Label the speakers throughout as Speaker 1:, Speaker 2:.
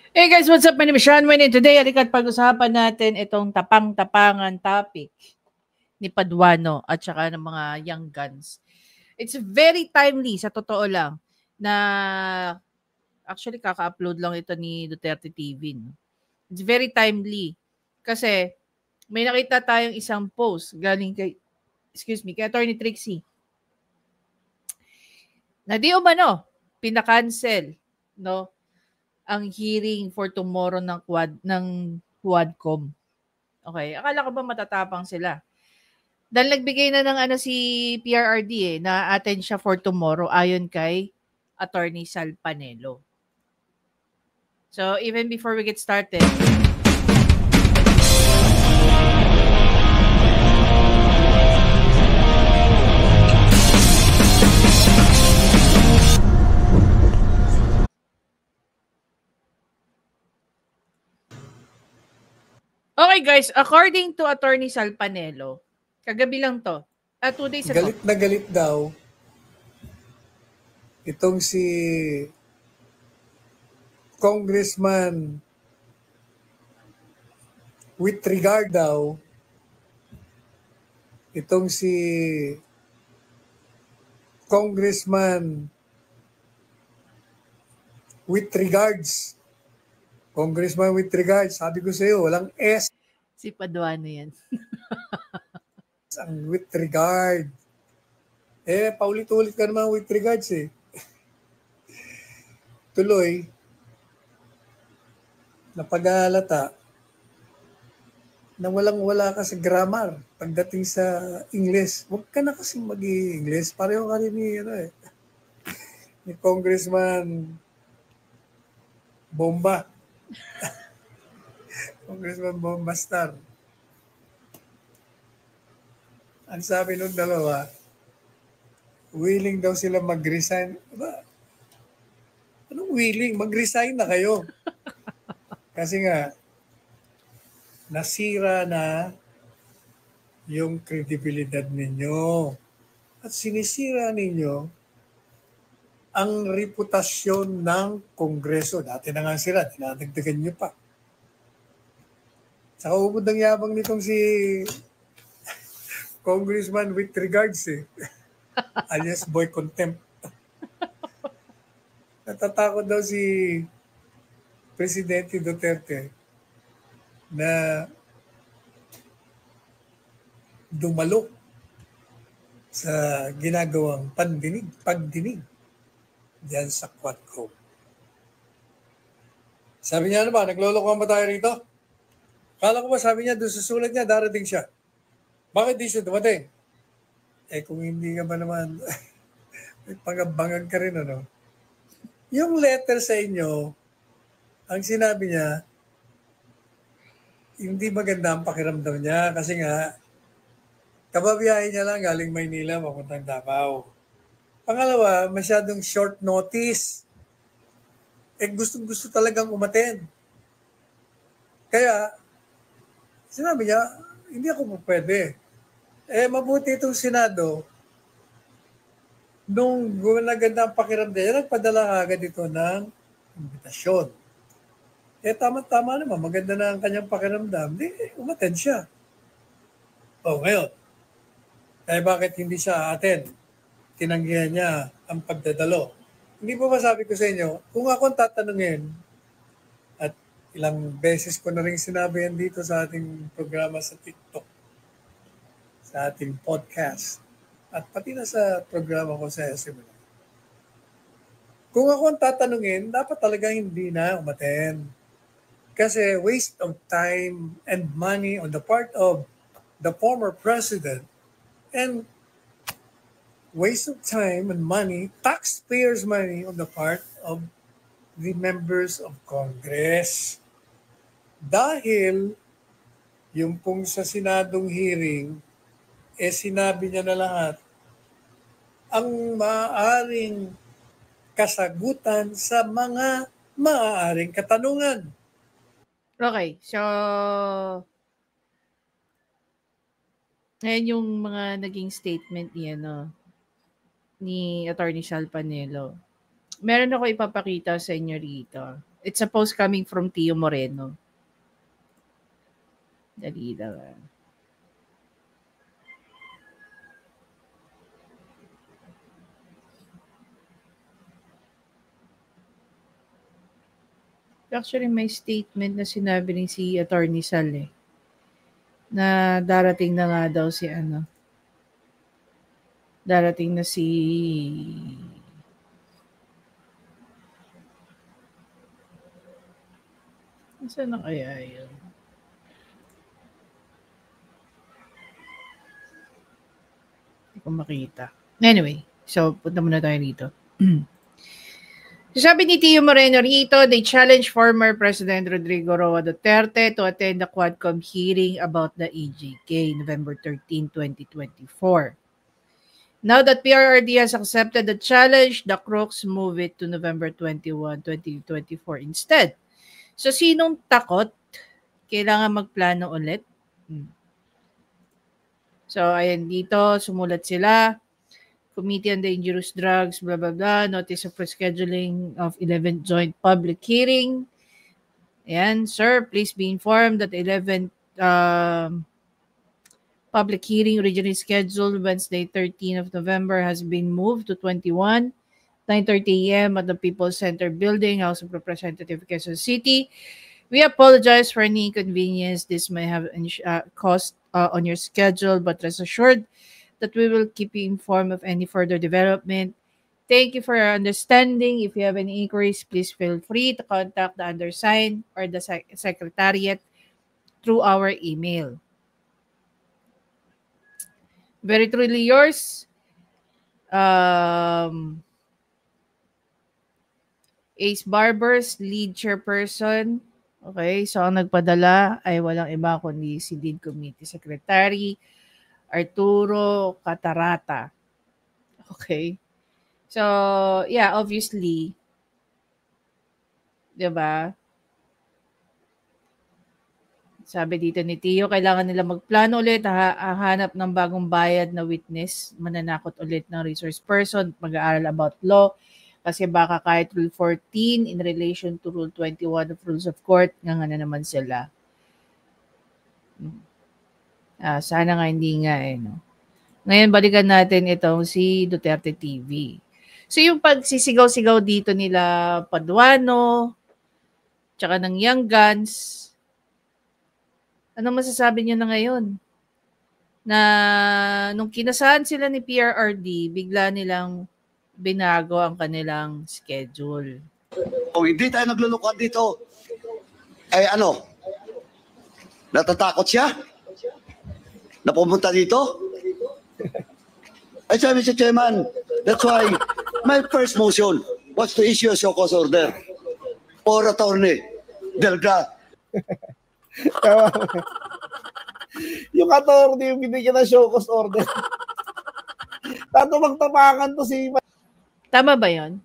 Speaker 1: Hey guys, what's up? My name is Sean Wayne and today alikat pag-usapan natin itong tapang-tapangan topic ni Paduano at saka ng mga young guns. It's very timely sa totoo lang na actually kaka-upload lang ito ni Duterte TV. No? It's very timely kasi may nakita tayong isang post galing kay kay Attorney Trixie na di umano pinakancel no ang hearing for tomorrow ng Quadcom. Okay, akala ko ba matatapang sila? Dahil nagbigay na ng si PRRD na attend siya for tomorrow ayon kay Attorney Sal Panelo. So, even before we get started, okay guys, according to Attorney Sal Panelo, kagabi lang to, 2 days ago.
Speaker 2: Galit na galit daw itong si Congressman with regard daw itong si Congressman with regards. Congressman with regards. Sabi ko sa iyo, walang S.
Speaker 1: Si Paduano yan.
Speaker 2: Ang with regard. Paulit-ulit ka naman with regards eh. Tuloy, napag-aalata na walang-wala ka sa grammar pagdating sa English. Huwag ka na kasing mag-i-English. Pareho ka rin ni Congressman Bomba. Congressman Bomba Star. Ang sabi nung dalawa, willing daw sila mag-resign. Anong willing? Mag-resign na kayo. Kasi nga, nasira na yung kredibilidad ninyo. At sinisira ninyo ang reputasyon ng Kongreso. Dati na nga sila, dinadagdagan nyo pa. Saka ubod ng yabang nitong si Congressman with regards alias boy contempt. Natatakot daw si Presidente Duterte na dumalo sa ginagawang pagdinig diyan sa Quadcom. Sabi niya ano ba, naglolokohan ba tayo rito? Kala ko ba sabi niya doon sa sulat niya, darating siya. Bakit di siya dumating? Kung hindi ka ba naman, may pangabangag ka rin ano. Yung letter sa inyo, ang sinabi niya, hindi maganda ang pakiramdam niya kasi nga, kababiyahin niya lang galing Maynila, papuntang Davao. Pangalawa, masyadong short notice. Gustong-gusto talagang umattend. Kaya, sinabi niya, hindi ako pwede. Mabuti itong Senado, nung gumaganda ang pakiramdam niya, nagpadala agad ito ng imbitasyon. Tama-tama naman, maganda na ang kanyang pakiramdam, umattend siya. Ngayon, bakit hindi siya attend? Tinanggihan niya ang pagdadalo. Hindi po ba sabi ko sa inyo, kung ako tatanungin, at ilang beses ko na rin sinabi yan dito sa ating programa sa TikTok, sa ating podcast, at pati na sa programa ko sa SM. Kung ako tatanungin, dapat talaga hindi na umattend. Kasi waste of time and money on the part of the former president and waste of time and money, taxpayers' money on the part of the members of Congress. Dahil yung pong sa Senadong hearing, sinabi niya na lahat ang maaaring kasagutan sa mga maaaring katanungan.
Speaker 1: Okay, so ayan yung mga naging statement niya ni Attorney Sal Panelo. Meron ako ipapakita sa inyo rito. It's a post coming from Tio Moreno. Dali lang. Actually, may statement na sinabi rin si Attorney Sal na darating na nga daw si darating na si saan na kaya yun? Hindi ko makita. Anyway, so punta muna tayo dito. Sabi ni Tio Moreno rito, they challenged former President Rodrigo Roa Duterte to attend the Quadcom hearing about the EJK, November 13, 2024. Now that PRRD has accepted the challenge, the Crooks move it to November 21, 2024 instead. So, sinong takot? Kailangan magplano ulit? So, ayan dito, sumulat sila. Committee on Dangerous Drugs, blah, blah, blah. Notice of rescheduling of 11th joint public hearing. Ayan, sir, please be informed that 11th public hearing originally scheduled Wednesday, 13th of November has been moved to 21, 9:30 a.m. at the People's Center Building, House of Representatives, Quezon City. We apologize for any inconvenience this may have caused on your schedule, but rest assured that we will keep you informed of any further development. Thank you for your understanding. If you have any inquiries, please feel free to contact the undersigned or the Secretariat through our email. Very truly yours, Ace Barbers, lead chairperson. Okay, so ang nagpadala ay walang iba kundi si Lead Committee Secretary Arturo Catarata. Okay. So, yeah, obviously, 'di ba? Sabi dito ni Tio, kailangan nila magplano ulit, hanap ng bagong bayad na witness, mananakot ulit ng resource person, mag-aaral about law, kasi baka kahit Rule 14 in relation to Rule 21 of Rules of Court, nga na naman sila. Sana nga hindi nga no. Ngayon, balikan natin itong si Duterte TV. So yung pagsisigaw-sigaw dito nila Paduano, tsaka ng Young Guns, ano masasabi niyo na ngayon? Na nung kinasahan sila ni PRRD, bigla nilang binago ang kanilang schedule.
Speaker 3: Kung hindi tayo naglulukan dito, ay ano? Natatakot siya? Na pumunta dito? Ay sabi si Chairman, that's why my first motion was to issue a show cause order for Attorney Delga.
Speaker 4: Yung attorney yung binigyan ng show cause order. Tatamang-tapakan to si...
Speaker 1: Tama ba yon?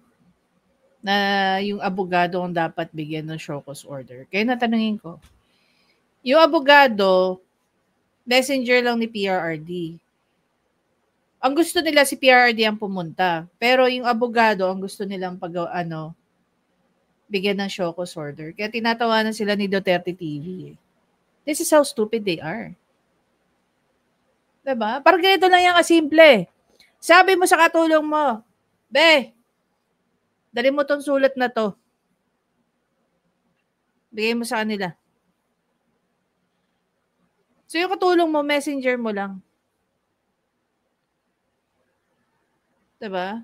Speaker 1: Na yung abogado ang dapat bigyan ng show cause order. Kaya natanungin ko, yung abogado, messenger lang ni PRRD. Ang gusto nila si PRRD ang pumunta. Pero yung abogado, ang gusto nilang bigyan ng show cause order. Kaya tinatawanan sila ni Duterte TV. This is how stupid they are. Diba? Parang ganito lang yan kasimple. Sabi mo sa katulong mo, Be, dali mo tong sulat na to. Bigay mo sa kanila. So yung katulong mo, messenger mo lang. Diba?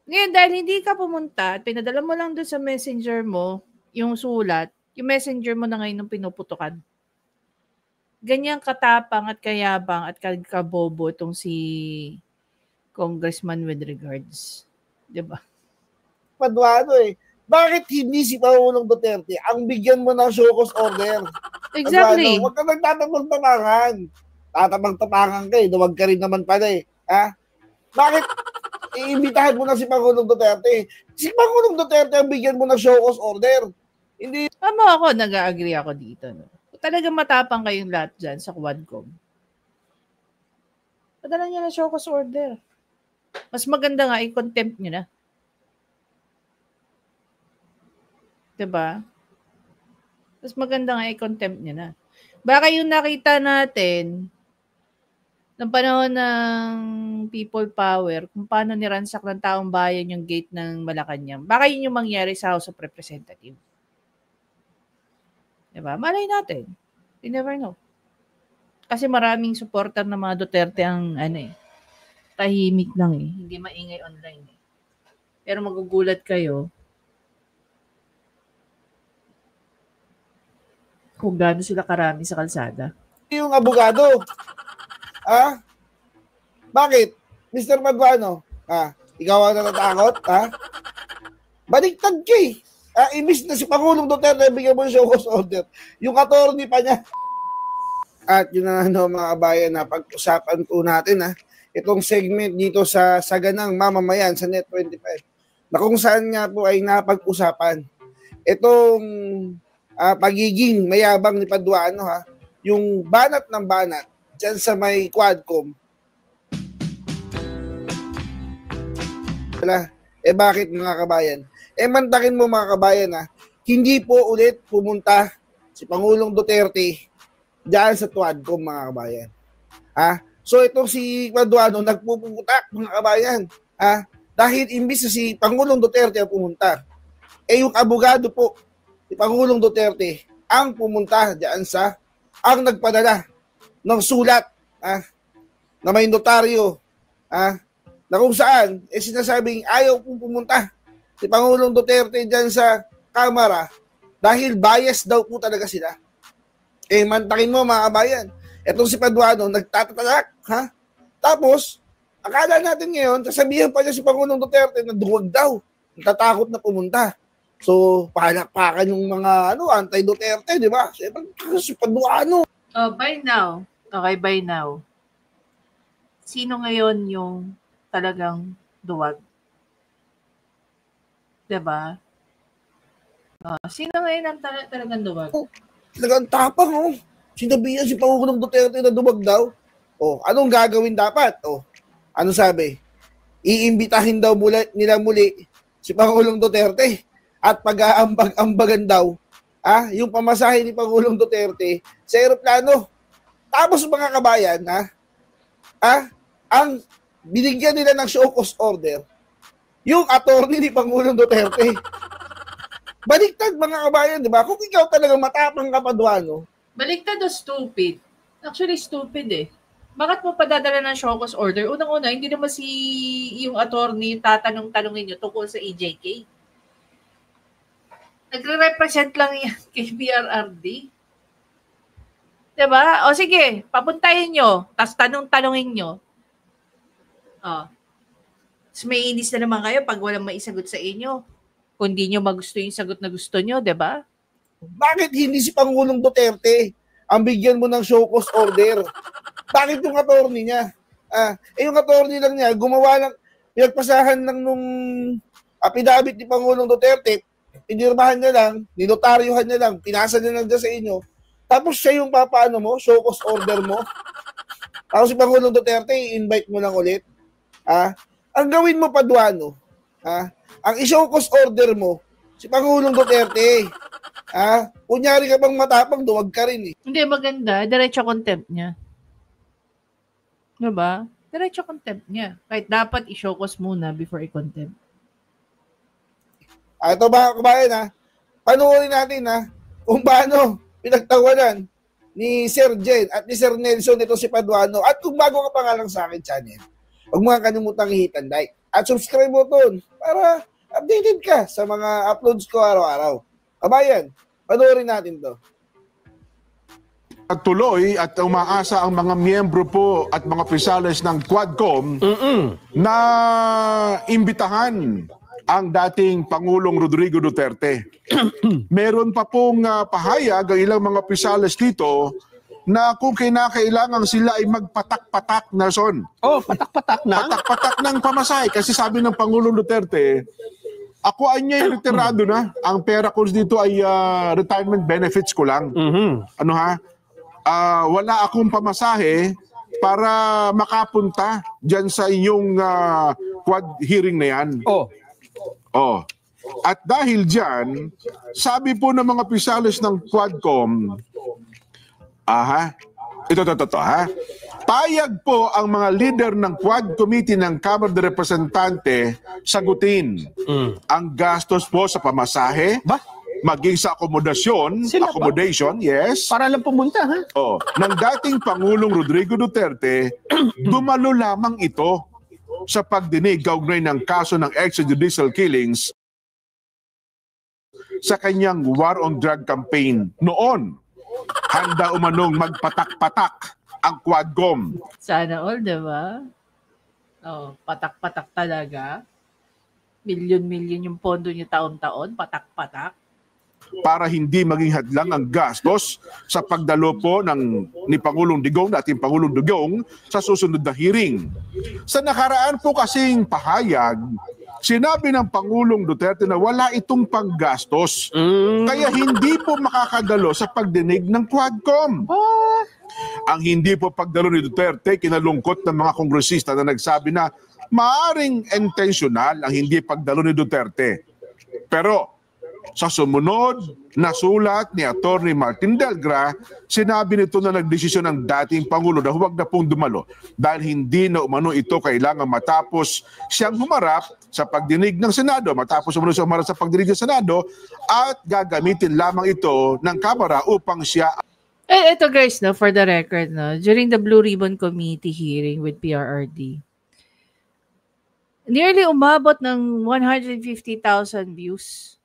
Speaker 1: Ngayon, dahil hindi ka pumunta at pinadala mo lang doon sa messenger mo yung sulat, yung messenger mo na ngayon ng pinuputukan. Ganyang katapang at kayabang at kabobo itong si Congressman with regards. Diba?
Speaker 4: Paduano Bakit hindi si Pangulong Duterte ang bigyan mo ng show cause order?
Speaker 1: Exactly.
Speaker 4: Huwag ka nagtatamang-tapangan. Tatamang-tapangan ka Huwag ka rin naman pala Ha? Bakit iimbitahan mo na si Pangulong Duterte? Si Pangulong Duterte ang bigyan mo ng show cause order. Hindi.
Speaker 1: Tama ako, nag-agree ako dito. No? Talagang matapang kayong lahat dyan sa Quadcom. Padala niya na show cause order. Mas maganda nga, i-contempt nyo na. Diba? Mas maganda nga i-contempt niya na. Baka yung nakita natin ng panahon ng people power, kung paano niransak ng taong bayan yung gate ng Malacanang, baka yun yung mangyari sa House of Representatives. Diba? Malay natin. You never know. Kasi maraming supporter ng mga Duterte ang tahimik lang Hindi maingay online Pero magugulat kayo kung gaano sila karami sa kalsada.
Speaker 4: Yung abogado. Bakit? Mr. Paduano, ikaw ang natatakot? Baliktad ka imbis na si Pangulong Duterte, bigyan mo yung show cause order. Yung attorney pa niya. At yun na mga kabayan, pag-usapan po natin itong segment dito sa Saganang Mamamayan sa Net25 na kung saan nga po ay napag-usapan itong pagiging mayabang ni Paduano yung banat ng banat dyan sa may Quadcom. Bakit mga kabayan? Mantakin mo mga kabayan hindi po ulit pumunta si Pangulong Duterte dyan sa Quadcom mga kabayan. So itong si Paduano nagpuputak mga kabayan. Dahil imbis na si Pangulong Duterte ang pumunta, yung abogado po si Pangulong Duterte ang pumunta dyan ang nagpadala ng sulat na may notaryo na kung saan sinasabing ayaw pong pumunta si Pangulong Duterte dyan sa Kamara dahil bias daw po talaga sila. Mantakin mo mga kabayan, etong si Paduano nagtatatalak tapos akala natin ngayon sasabihan pa niya si Pangulong Duterte na duwag daw, natatakot na pumunta. So, palakpakan yung mga anti-Duterte, di ba? Si Paduano.
Speaker 1: By now. Okay, by now. Sino ngayon yung talagang duwag? Di ba? Sino ngayon ang talagang duwag?
Speaker 4: Talagang tapang, sinabihan si Pangulong Duterte na duwag daw. Anong gagawin dapat? Ano sabi? Iimbitahin daw nila muli si Pangulong Duterte. At pag-aambag-ambagan daw yung pamasahe ni Pangulong Duterte sa eroplano. Tapos mga kabayan, ang binigyan nila ng show cause order, yung attorney ni Pangulong Duterte. Baliktad mga kabayan, di ba? Kung ikaw talaga matapang ka Paduano.
Speaker 1: Baliktad o stupid? Actually, stupid Bakit mo padadala ng show cause order? Unang-una, hindi naman yung attorney tatanong-tanongin nyo tungkol sa EJK. Nagre-represent lang yan kay BRRD. Diba? O sige, papuntahin nyo, tapos tanongin nyo. Tapos may inis na naman kayo pag walang maisagot sa inyo. Kung di nyo magusto yung sagot na gusto nyo, diba?
Speaker 4: Bakit hindi si Pangulong Duterte ang bigyan mo ng show cause order? Bakit yung attorney niya? Yung attorney lang niya, gumawa lang, pinagpasahan lang nung affidavit ni Pangulong Duterte, inirmahan niya lang, ninotaryuhan niya lang, pinasa niya lang dyan sa inyo. Tapos siya yung papaano mo, show cause order mo. Tapos si Pangulong Duterte, i-invite mo lang ulit. Ang gawin mo, Paduano, ang i-show cause order mo, si Pangulong Duterte. Kunyari ka bang matapang, duwag ka rin
Speaker 1: Hindi, maganda. Diretso contempt niya. Diba? Diretso contempt niya. Kahit dapat i-show cause muna before i-contempt.
Speaker 4: Ito mga kabayan panoorin natin kung paano pinagtawanan ni Sir Jen at ni Sir Nelson ito si Paduano. At kung bago ka pa nga lang sa akin channel, huwag mo kalimutang i-hit and like at subscribe mo to para updated ka sa mga uploads ko araw-araw. Kabayan, panoorin natin to.
Speaker 5: Tuloy at umaasa ang mga miyembro po at mga opisyales ng Quadcom na imbitahan ang dating Pangulong Rodrigo Duterte. Meron pa pong pahayag ang ilang mga opisyales dito na kung kinakailangan sila ay magpatak-patak na son.
Speaker 6: Patak-patak na?
Speaker 5: Patak-patak ng pamasahe. Kasi sabi ng Pangulong Duterte, ako ay niya retirado na. Ang pera ko dito ay retirement benefits ko lang. Wala akong pamasahe para makapunta dyan sa inyong quad hearing na yan. At dahil dyan, sabi po ng mga pisalis ng Quadcom, ito ha. Payag po ang mga leader ng Quad Committee ng Kamara de Representante sagutin ang gastos po sa pamasahe, maging sa akomodasyon, accommodation, yes.
Speaker 6: Para lang pumunta, ha?
Speaker 5: Ng dating Pangulong Rodrigo Duterte, dumalo lamang ito sa pagdinig kaugnay ng kaso ng extrajudicial killings sa kanyang war on drug campaign noon. Handa umanong magpatak-patak ang Quadcom.
Speaker 1: Sana all, diba? Patak-patak talaga. Milyon-milyon yung pondo niya taon-taon, patak-patak.
Speaker 5: Para hindi maging hadlang ang gastos sa pagdalo po ni Pangulong Digong, dating Pangulong Digong, sa susunod na hearing. Sa nakaraan po kasing pahayag, sinabi ng Pangulong Duterte na wala itong panggastos. Kaya hindi po makakadalo sa pagdinig ng Quadcom. Ang hindi po pagdalo ni Duterte, kinalungkot ng mga kongresista na nagsabi na maaring intentional ang hindi pagdalo ni Duterte. Pero sa sumunod na sulat ni Atty. Martin Delgra, sinabi nito na nagdesisyon ng dating Pangulo na huwag na pong dumalo dahil hindi na umano ito kailangan matapos siyang humarap sa pagdinig ng Senado, matapos umano siyang humarap sa pagdinig ng Senado at gagamitin lamang ito ng Kamara upang siya...
Speaker 1: Ito guys, no, for the record, no, during the Blue Ribbon Committee hearing with PRRD, nearly umabot ng 150,000 views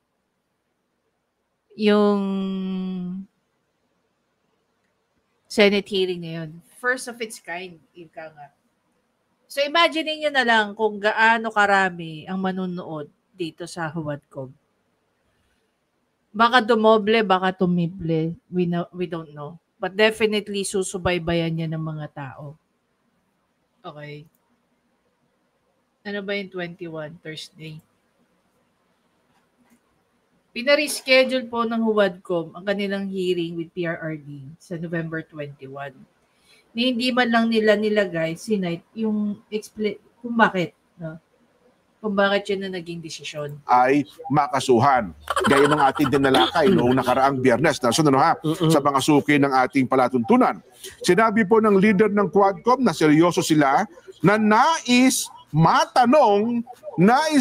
Speaker 1: yung Senate hearing na yun. First of its kind, ika nga. So imagine niyo na lang kung gaano karami ang manunood dito sa Huwadcom. Baka dumoble, baka tumible. We don't know. But definitely susubaybayan niya ng mga tao. Okay. Ano ba yung 21, Thursday? Pinareschedule po ng Huwadcom ang kanilang hearing with PRRD sa November 21. Na hindi man lang nila nilagay yung explain kung bakit, no? Kung bakit yun na naging desisyon.
Speaker 5: Ay makasuhan. Gaya ng ating dinalakay noong nakaraang Biyernes na sa mga suki ng ating palatuntunan. Sinabi po ng leader ng Quadcom na seryoso sila na nais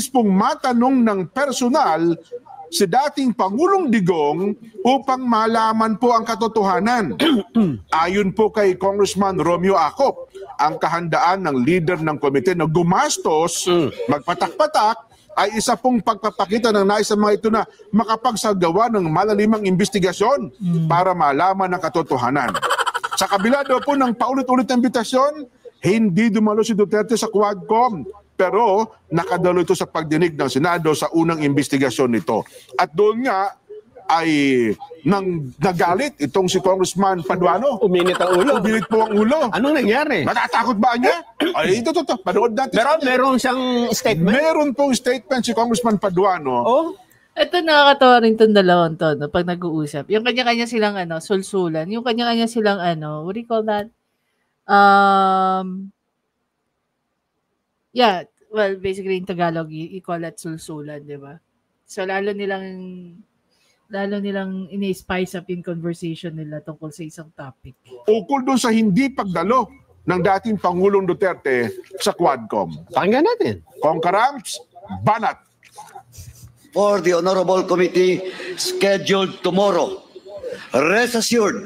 Speaker 5: pong matanong ng personal si dating Pangulong Digong upang malaman po ang katotohanan. Ayon po kay Congressman Romeo Acop, ang kahandaan ng leader ng komite na gumastos, magpatak-patak, ay isa pong pagpapakita ng nais sa mga ito na makapagsagawa ng malalimang investigasyon para malaman ang katotohanan. Sa kabila daw po ng paulit-ulit na imbitasyon, hindi dumalo si Duterte sa Quadcom. Pero nakadalo ito sa pagdinig ng Senado sa unang investigasyon nito. At doon nga ay nagalit itong si Congressman Paduano.
Speaker 6: Uminit ang ulo.
Speaker 5: Uminit po ang ulo.
Speaker 6: Anong nangyari?
Speaker 5: Natatakot ba niya? Ay, ito. Panood natin.
Speaker 6: Pero meron siyang statement?
Speaker 5: Meron pong statement si Congressman Paduano.
Speaker 1: Ito nakakatawa rin itong dalawang to, no, pag nag-uusap. Yung kanya-kanya silang sulsulan. Yung kanya-kanya silang what do you call that? Yeah, well, basically in Tagalog, you call that sulsulan, di ba? So, lalo nilang ini-spice up yung conversation nila tungkol sa isang topic.
Speaker 5: Ukol doon sa hindi pagdalo ng dating Pangulong Duterte sa Quadcom.
Speaker 6: Pakinggan natin.
Speaker 5: Kongkarams, banat.
Speaker 3: For the Honorable Committee scheduled tomorrow, rest assured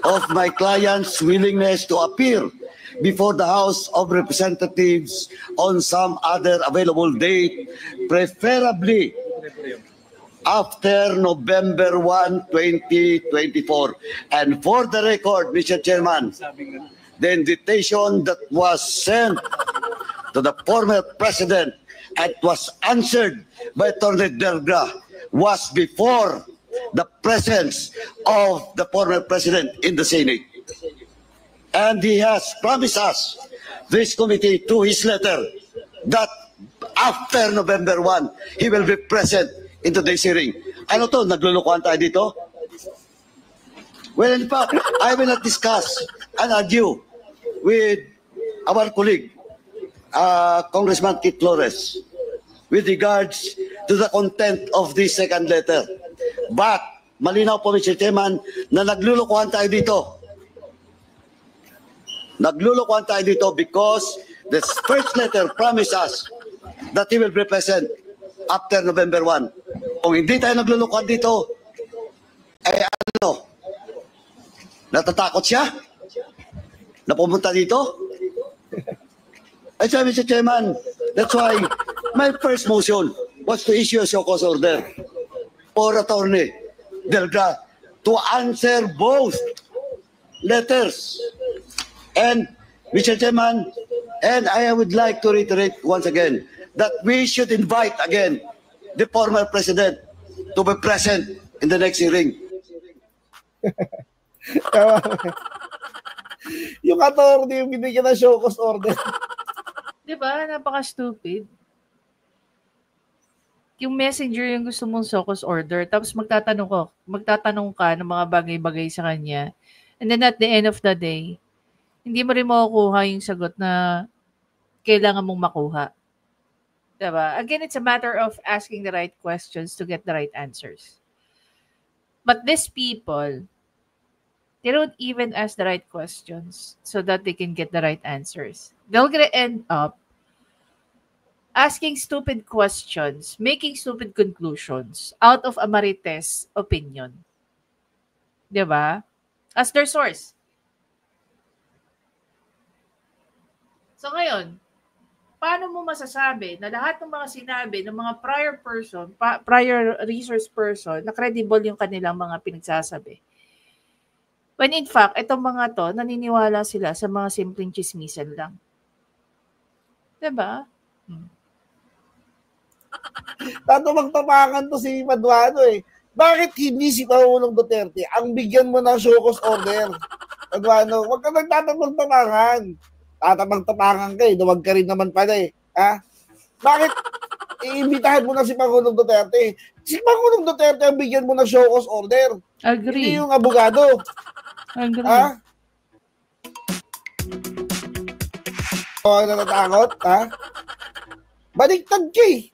Speaker 3: of my client's willingness to appear before the House of Representatives on some other available date, preferably after November 1, 2024. And for the record, Mr. Chairman, the invitation that was sent to the former President and was answered by Atty. Delgra was before the presence of the former President in the Senate. And he has promised us, this committee, through his letter, that after November 1, he will be present in today's hearing. Ano to? Naglulukuhan tayo dito? Well, in fact, I will not discuss and argue with our colleague, Congressman Kit Flores, with regards to the content of this second letter. But, malinaw po, Mr. Chairman, na naglulukuhan tayo dito. Naglulukuhan tayo dito because the first letter promised us that he will be present after November 1. Kung hindi tayo naglulukuhan dito, eh ano, natatakot siya na pumunta dito? Eh, so, Mr. Chairman, that's why my first motion was to issue a show cause order for Attorney Delga to answer both letters. And, Mr. Chairman, and I would like to reiterate once again that we should invite again the former president to be present in the next hearing.
Speaker 4: Yung attorney yung binigyan ng show cause order.
Speaker 1: Di ba? Napaka-stupid. Yung messenger yung gusto mong show cause order, tapos magtatanong ka ng mga bagay-bagay sa kanya. And then at the end of the day, hindi mo rin makukuha yung sagot na kailangan mong makuha. Diba? Again, it's a matter of asking the right questions to get the right answers. But these people, they don't even ask the right questions so that they can get the right answers. They're gonna end up asking stupid questions, making stupid conclusions out of a Marites opinion. Diba? As their source. So ngayon, paano mo masasabi na lahat ng mga sinabi ng mga prior resource person na credible yung kanilang mga pinagsasabi? When in fact, itong mga to, naniniwala sila sa mga simpleng chismisan lang. Diba?
Speaker 4: Tatamang-tapangan to si Paduano eh. Bakit hindi si Pangulong Duterte ang bigyan mo ng show cause order? Paduano, huwag ka nagtatamang-tapangan. Tatamang-tapangan ka eh. Huwag ka rin naman pala eh. Ha? Bakit iimbitahan mo na si Pangulong Duterte? Si Pangulong Duterte ang bigyan mo ng show cause order.
Speaker 1: Agree.
Speaker 4: Hindi yung abogado.
Speaker 1: Agree.
Speaker 4: Ha? O, natatakot? Ha? Baliktad ka eh.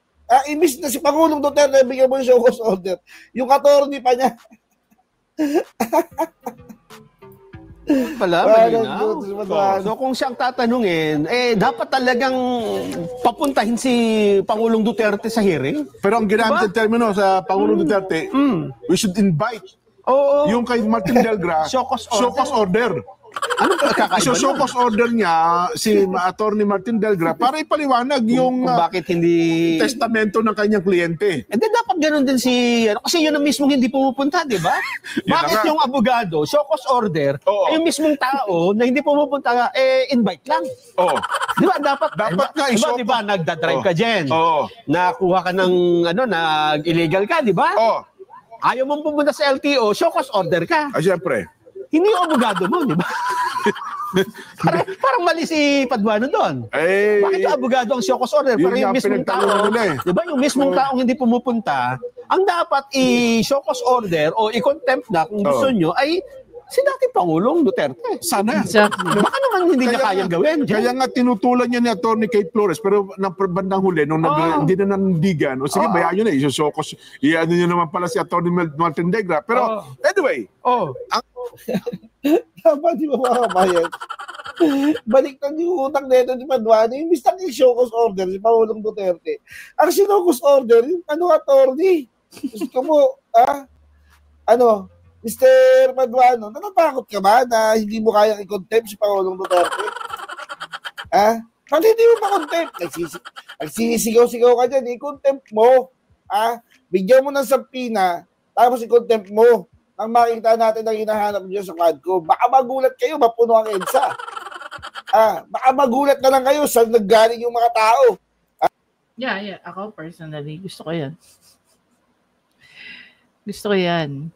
Speaker 4: Imbis na si Pangulong Duterte bigyan mo yung show cause order. Yung attorney pa niya.
Speaker 6: Pala, malinaw. So kung siyang tatanungin, dapat talagang papuntahin si Pangulong Duterte sa hearing.
Speaker 5: Pero ang ginamit ng termino sa Pangulong Duterte, we should invite yung kay Martin Delgra, show cause order.
Speaker 6: Ano ba kakaiba?
Speaker 5: So, cause order niya si Attorney Martin Delgra para ipaliwanag yung
Speaker 6: kung bakit hindi
Speaker 5: testamento ng kanyang kliyente.
Speaker 6: And then dapat ganun din kasi yun ang mismong hindi pumupunta, di ba? Bakit yung abogado, show cause order, yung mismong tao na hindi pumupunta, invite lang.
Speaker 5: Oo.
Speaker 6: Di ba? Dapat
Speaker 5: nga
Speaker 6: di ba, nagdadrive ka dyan. Nakuha ka ng, illegal ka, di ba? Ayaw mong pumunta sa LTO, show cause order ka.
Speaker 5: Siyempre.
Speaker 6: Hindi yung abogado mo, di ba? parang mali si Paduano doon. Bakit yung abogado ang show cause order? Pero yung mismong tao, di ba? Yung mismong taong hindi pumupunta, ang dapat i-show cause order o i-contempt na kung gusto nyo ay si dating Pangulong Duterte.
Speaker 5: Sana.
Speaker 1: Exactly.
Speaker 6: Baka naman hindi niya kayang gawin.
Speaker 5: Kaya nga tinutulan niya ni Atty. Kate Flores, pero ng bandang huli, nung hindi na nandigan, sige, bayaan nyo na, isusokos, i-ano nyo naman pala si Atty. Martin Delgra. Pero, anyway,
Speaker 4: Dapat di ba mga kabayan? Baliktad yung utang nito ni Paduano. Imbis na i-show cause order si Pangulong Duterte. Ang show cause order, yung attorney. Gusto mo, Mr. Paduano, natatakot ka ba na hindi mo kayang i-contempt si Pangulong Duterte? Pag hindi mo ma-contempt, nagsisigaw-sigaw ka dyan, i-contempt mo. Bigyan mo ng sampina, tapos i-contempt mo. Nang makita natin ang hinahanap niyo sa Quadco, baka magulat kayo, mapuno ang EDSA. Baka magulat na lang kayo saan naggaling yung mga tao.
Speaker 1: Yeah. Ako personally, gusto ko yan. Gusto ko yan.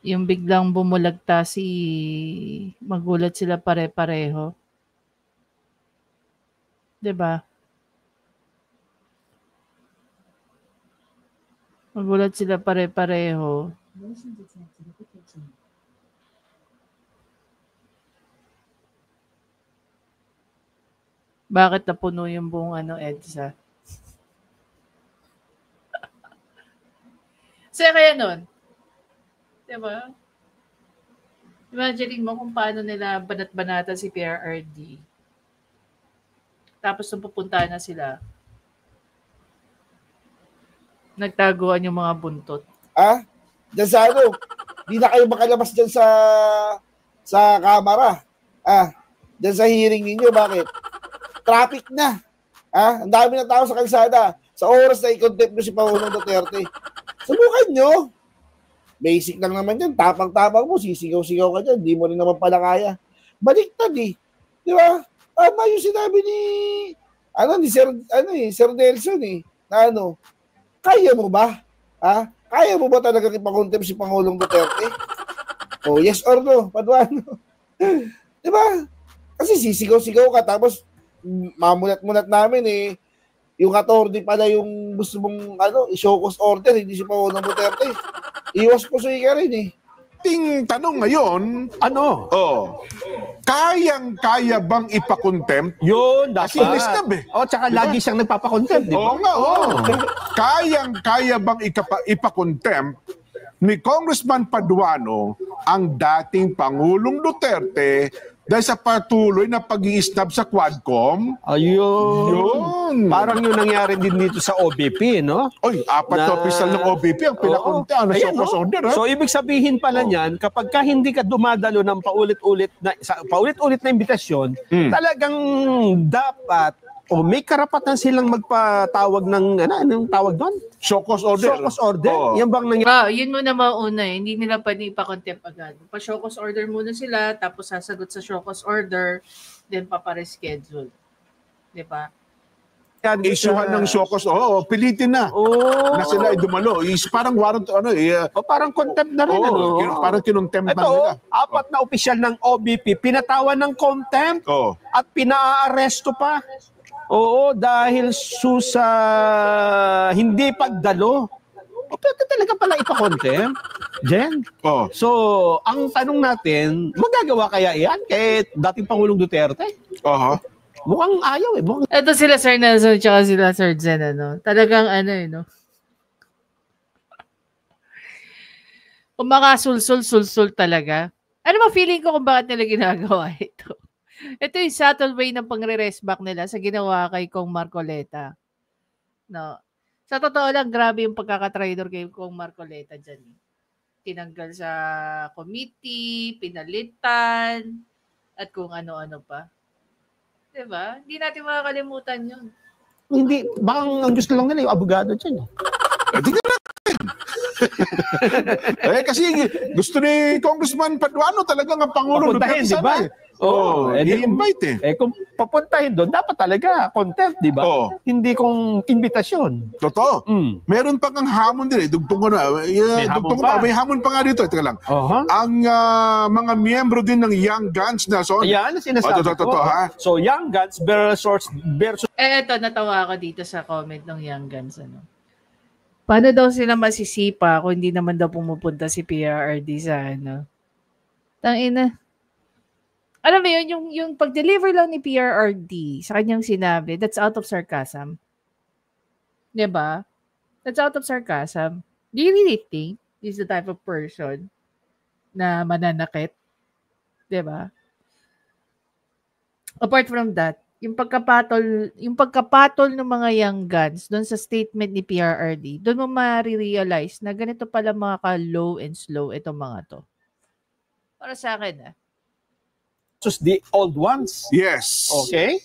Speaker 1: Yung biglang bumulagta magulat sila pare-pareho. 'Di ba? Magulat sila pare-pareho. Bakit napuno yung buong EDSA? Saya kaya nun. Diba? Imagine mo kung paano nila banat-banatan si PRRD. Tapos nung pupuntahan na sila, nagtaguan yung mga buntot.
Speaker 4: Diyan sa ano, di na kayo makalabas dyan sa kamera. Diyan sa hearing ninyo, bakit? Traffic na. Ang dami na tao sa kalsada. Sa oras na i-contempt nyo si Pangulong Duterte. Subukan nyo. Basic lang naman yan. Tapang-tapang mo, sisigaw-sigaw ka dyan. Di mo rin naman pala kaya. Baliktad eh. Di ba? Tama yung sinabi ni Sir Nelson eh. Na kaya mo ba? Kaya mo ba talaga ipakontempt si Pangulong Duterte? Yes or no? Paduano? Di ba? Kasi sisigaw-sigaw ka tapos mamulat-mulat namin eh. Yung attorney pala yung gusto mong i-show cause order, hindi si Pangulong Duterte. Iwas po ka rin eh.
Speaker 5: Ting tanong ngayon, kayang-kaya bang ipakontempt?
Speaker 6: Yun, dapat. Tsaka
Speaker 5: diba?
Speaker 6: Lagi siyang nagpapakontempt, di ba?
Speaker 5: Oo nga, Kayang-kaya bang ipakontempt ni Congressman Paduano ang dating Pangulong Duterte dahil sa patuloy na pag-i-snub sa Quadcom?
Speaker 6: Ayun. Parang yung nangyari din dito sa OBP, no?
Speaker 5: Oy, 4 na opisyal ng OBP ang pinakunta na show cause order.
Speaker 6: So, ibig sabihin pala niyan, kapag ka hindi ka dumadalo ng paulit-ulit na imbitasyon, talagang dapat may karapatan silang magpatawag ng, anong tawag doon?
Speaker 5: Show cause order.
Speaker 6: Show cause order. Yan bang nangyari?
Speaker 1: Yun muna mauna eh. Hindi nila pwede ipa-contempt agad. Pa-show cause order muna sila, tapos sasagot sa show cause order, then papareschedule. Di ba?
Speaker 5: Isuhan ng show cause, pilitin na. Na sila ay dumalo. Parang warrant,
Speaker 6: parang contempt na rin.
Speaker 5: Parang kinontempt na nila.
Speaker 6: 4 na opisyal ng OBP, pinatawan ng contempt at pinaaresto pa. Dahil sa hindi pagdalo. Pwede talaga pala ipa-contempt, Jen. So, ang tanong natin, magagawa kaya yan kay dating Pangulong Duterte? Mukhang ayaw eh.
Speaker 1: Ito sila Sir Nelson tsaka sila Sir Zen, Talagang Kung makasulsul talaga. Ano ba feeling ko kung bakit nila ginagawa ito? Ito yung subtle way ng pangre-rest back nila sa ginawa kay Kong Marcoleta. No. Sa totoo lang, grabe yung pagkakatraidor kay Kong Marcoleta dyan. Tinanggal sa committee, pinalitan, at kung ano-ano pa. Diba? Hindi natin makakalimutan yun.
Speaker 6: Hindi, baka ang gusto lang nila yung abogado dyan.
Speaker 5: Tingnan natin. Kasi gusto ni Congressman Paduano talagang ang Pangulong
Speaker 6: Duterte, di ba?
Speaker 5: I-invite
Speaker 6: kung papuntahin doon, dapat talaga contempt, di ba? Hindi kung invitasyon.
Speaker 5: Totoo. Meron pa kang hamon din eh. Dugtong ko na. May hamon pa nga dito. Teka lang. Ang mga miyembro din ng Young Guns na
Speaker 6: Ayan, sinasabi ko. So, Young Guns versus...
Speaker 1: Eto, natawa ako dito sa comment ng Young Guns. Paano daw sila masisipa kung hindi naman daw pumupunta si PRRD sa Tangina. Alam mo yun, yung pag-deliver lang ni PRRD sa kanyang sinabi, that's out of sarcasm. Diba? That's out of sarcasm. Do you really think he's the type of person na mananakit? Diba? Apart from that, yung pagkapatol ng mga Young Guns doon sa statement ni PRRD, doon mo ma-realize na ganito pala mga ka-low and slow itong mga to. Para sa akin,
Speaker 6: versus the old ones.
Speaker 5: Yes.
Speaker 6: Okay.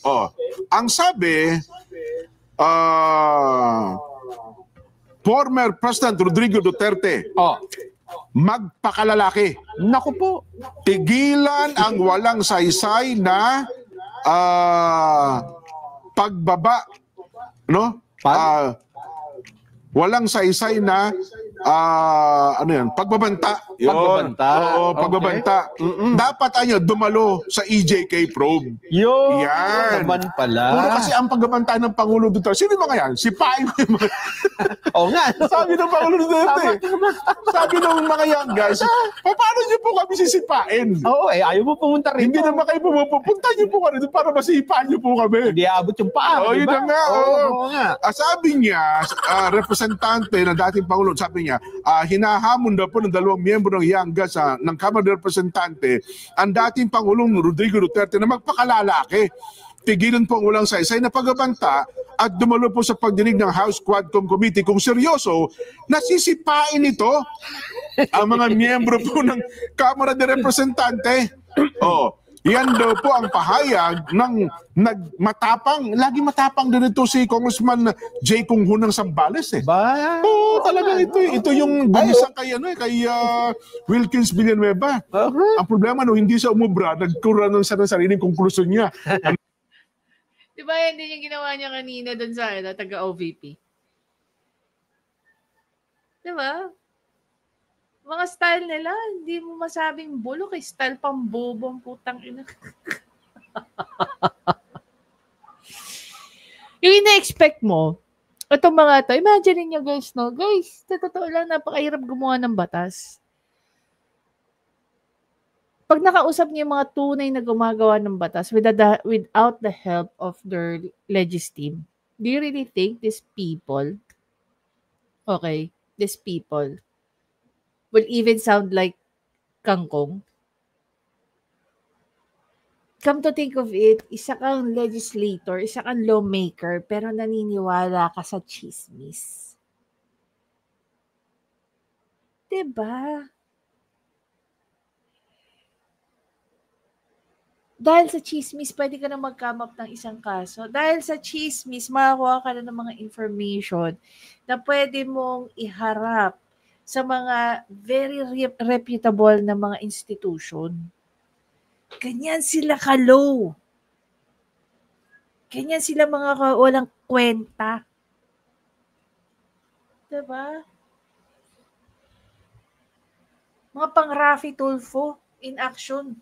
Speaker 5: Ang sabi, former President Rodrigo Duterte, magpakalalaki.
Speaker 6: Naku po.
Speaker 5: Tigilan ang walang saysay na pagbaba, no? Walang saysay na pagbabanta.
Speaker 6: Pagbabanta.
Speaker 5: Oo, pagbabanta. Dapat dumalo sa EJK probe.
Speaker 6: Yan.
Speaker 5: Naman
Speaker 6: pala.
Speaker 5: Puro kasi ang pagbabanta ng Pangulo Duterte. Sino mga yan? Sipain mo yung mga...
Speaker 6: Oo nga.
Speaker 5: Sabi ng Pangulo Duterte. Sabi ng mga Young Guys, paano niyo po kami sisipain?
Speaker 6: Oo, ayaw mo pumunta rin.
Speaker 5: Hindi naman kayo pumunta niyo po kami para masipaan niyo po kami.
Speaker 6: Hindi abot yung paa.
Speaker 5: Yun na nga.
Speaker 6: Oo nga.
Speaker 5: Sabi niya, representante na dating Pangulo, sabi niya, hinahamon daw po ng 2 miyembro ng Yangas ng Kamara ng Representante ang dating Pangulong Rodrigo Duterte na magpakalalaki. Tigilan po ang walang saysay na pagbabanta at dumalo po sa pagdinig ng House Quadcom Committee kung seryoso, nasisipain ito ang mga miyembro po ng Kamara de Representante. Yan daw po ang pahayag ng nagmatapang, lagi matapang din ito si Congressman J. Kung Hunang Sambales talaga ito yung bumisang kay Wilkins Villanueva. Ang problema hindi siya umubra, nagkura ng sariling konklusyon niya.
Speaker 1: Diba yan din yung ginawa niya kanina doon sa taga-OVP? Diba? Mga style nila, hindi mo masabing bulok, style pang bobong putang ina. Yung ina-expect mo, itong mga to, imagine niyo guys, no? Guys, totoo lang, napakahirap gumawa ng batas. Pag nakausap niyo yung mga tunay na gumagawa ng batas without the help of their legis team, do you really think these people will even sound like kangkong? Come to think of it, isa kang legislator, isa kang lawmaker, pero naniniwala ka sa chismis. Diba? Dahil sa chismis, pwede ka na mag-come up ng isang kaso. Dahil sa chismis, makakuha ka na ng mga information na pwede mong iharap sa mga very reputable na mga institution. Ganyan sila ka-low. Ganyan sila mga walang kwenta. Diba? Mga pang Rafi Tulfo in action.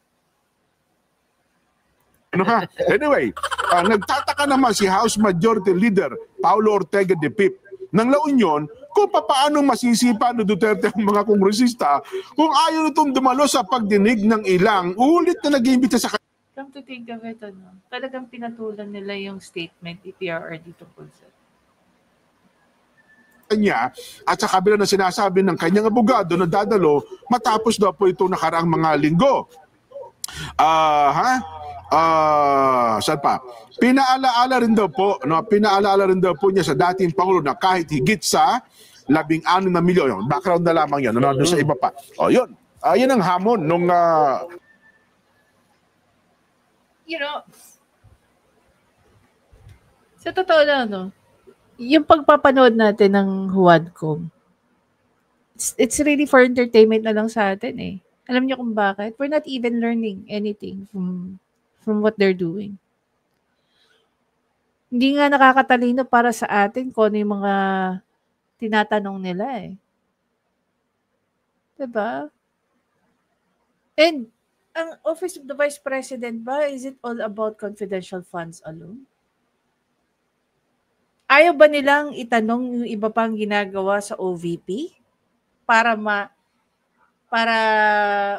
Speaker 5: Anyway, nagtataka naman si House Majority Leader Paulo Ortega de Pip ng La Union kung paano masisipa ni Duterte ang mga kongresista kung ayaw nitong dumalo sa pagdinig ng ilang ulit na nag-iimbita sa
Speaker 1: Come to think of it, talagang pinatulan nila yung statement PRRD tungkol sa
Speaker 5: kanya at sa kabila na sinasabi ng kanyang abogado na dadalo matapos daw po ito nakaraang mga linggo. Saan pa? Pinaalaala rin daw po niya sa dating Pangulo na kahit higit sa 16 na milyon, background na lamang yan, doon sa iba pa. Yun. Yan ang hamon nung
Speaker 1: sa totoo lang, yung pagpapanood natin ng Huwadcom, it's really for entertainment na lang sa atin eh. Alam niyo kung bakit? We're not even learning anything from what they're doing. Hindi nga nakakatalino para sa atin kung ano yung mga tinatanong nila eh. Diba? And ang Office of the Vice President ba, is it all about confidential funds alone? Ayaw ba nilang itanong yung iba pang ginagawa sa OVP para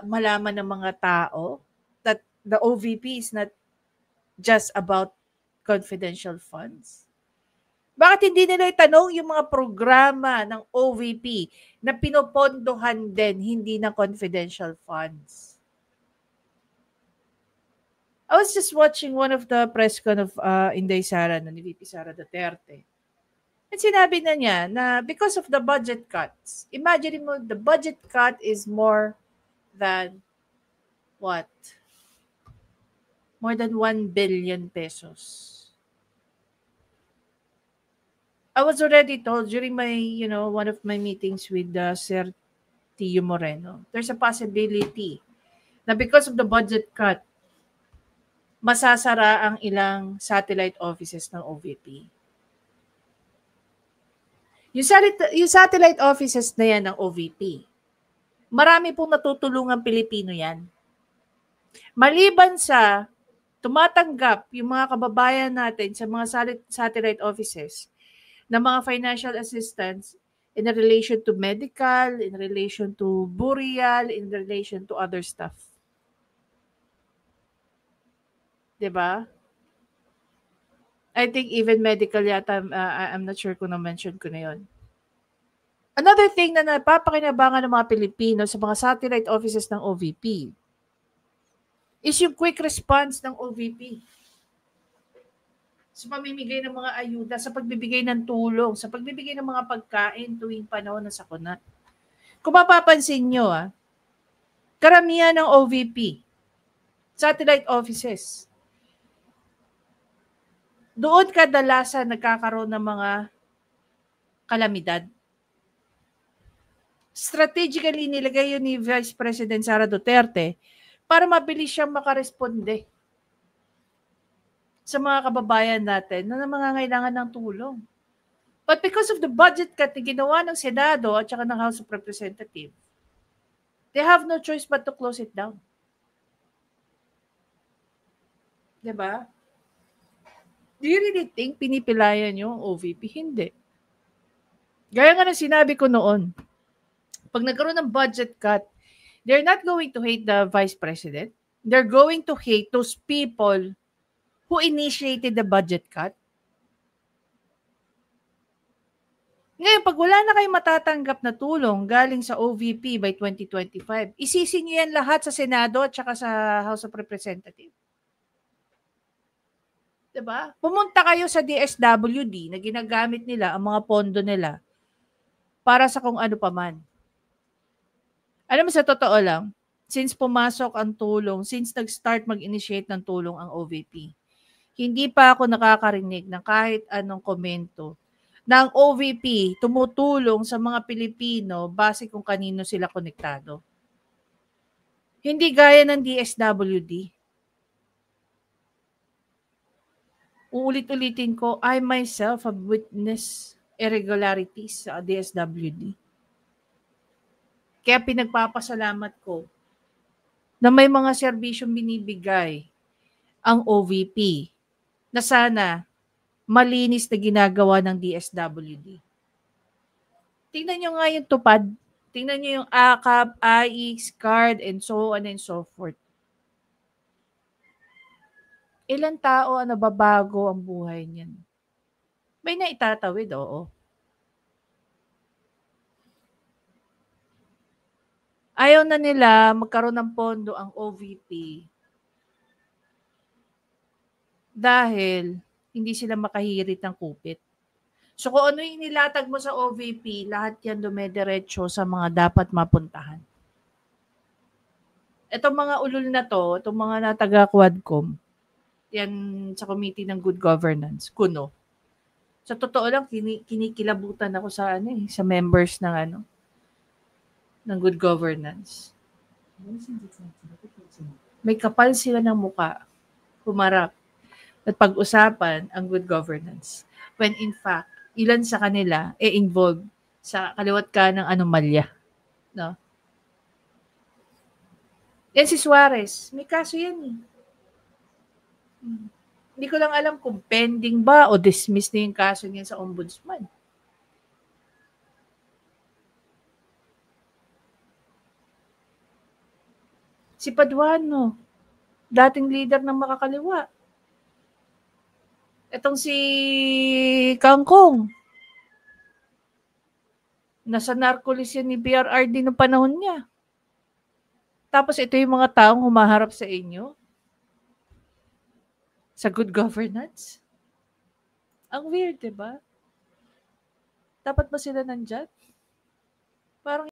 Speaker 1: malaman ng mga tao that the OVP is not just about confidential funds? Bakit hindi nila itanong yung mga programa ng OVP na pinopondohan din, hindi ng confidential funds? I was just watching one of the press con of Inday Sara ni VP Sara Duterte. At sinabi na niya na because of the budget cuts, imagine mo, the budget cut is more than what? More than 1 billion pesos. I was already told during my, one of my meetings with Sir Tio Moreno, there's a possibility na because of the budget cut, masasara ang ilang satellite offices ng OVP. Yung satellite offices na yan ng OVP, marami pong natutulungan Pilipino yan. Maliban sa tumatanggap yung mga kababayan natin sa mga satellite offices ng mga financial assistance in relation to medical, in relation to burial, in relation to other stuff. Diba? I think even medical yata, I'm not sure kung na-mention ko na yun. Another thing na napapakinabangan ng mga Pilipino sa mga satellite offices ng OVP is yung quick response ng OVP sa pamimigay ng mga ayuda, sa pagbibigay ng tulong, sa pagbibigay ng mga pagkain tuwing panahon ng sakuna. Kung mapapansin nyo, karamihan ng OVP, satellite offices, doon kadalasan nagkakaroon ng mga kalamidad. Strategically nilagay yun ni Vice President Sara Duterte para mabilis siyang makaresponde sa mga kababayan natin na nangangailangan ng tulong. But because of the budget cut na ginawa ng Senado at saka ng House of Representatives, they have no choice but to close it down. Diba? Do you really think pinipilayan yung OVP? Hindi. Gaya nga ng sinabi ko noon, pag nagkaroon ng budget cut, they're not going to hate the Vice President. They're going to hate those people who initiated the budget cut. Ngayon, pag wala na kayong matatanggap na tulong galing sa OVP by 2025, isisi niyo yan lahat sa Senado at saka sa House of Representatives. Diba? Pumunta kayo sa DSWD na ginagamit nila ang mga pondo nila para sa kung ano pa man. Alam mo, sa totoo lang, since pumasok ang tulong, since nag-start mag-initiate ng tulong ang OVP, hindi pa ako nakakarinig ng kahit anong komento na ang OVP tumutulong sa mga Pilipino base kung kanino sila konektado. Hindi gaya ng DSWD. Uulit-ulitin ko, I myself have witnessed irregularities sa DSWD. Kaya pinagpapasalamat ko na may mga serbisyong binibigay ang OVP na sana malinis na ginagawa ng DSWD. Tingnan nyo nga yung tupad. Tingnan nyo yung AKAP, AIX, CARD, and so on and so forth. Ilang tao ang nababago ang buhay niyan? May naitatawid, oo. Ayaw na nila magkaroon ng pondo ang OVP dahil hindi sila makahirit ng kupit. So kung ano yung nilatag mo sa OVP, lahat yan dumediretso sa mga dapat mapuntahan. Itong mga ulol na to, itong mga nataga-Quadcom, yan sa Committee ng Good Governance, kuno. Sa totoo lang, kinikilabutan ako sa sa members ng ng Good Governance. May kapal sila ng muka, humarap at pag-usapan ang good governance. When in fact, ilan sa kanila involved sa kaliwat ka ng anomalya. No? Yan si Suarez, may kaso yan eh. Hindi ko lang alam kung pending ba o dismiss na yung kaso niya sa ombudsman. Si Paduano, dating leader ng makakaliwa. Itong si Kangkong, nasa narcolis yan ni BRRD noong panahon niya. Tapos ito yung mga taong humaharap sa inyo sa good governance. Ang weird, diba? Dapat ba sila nandyan? Parang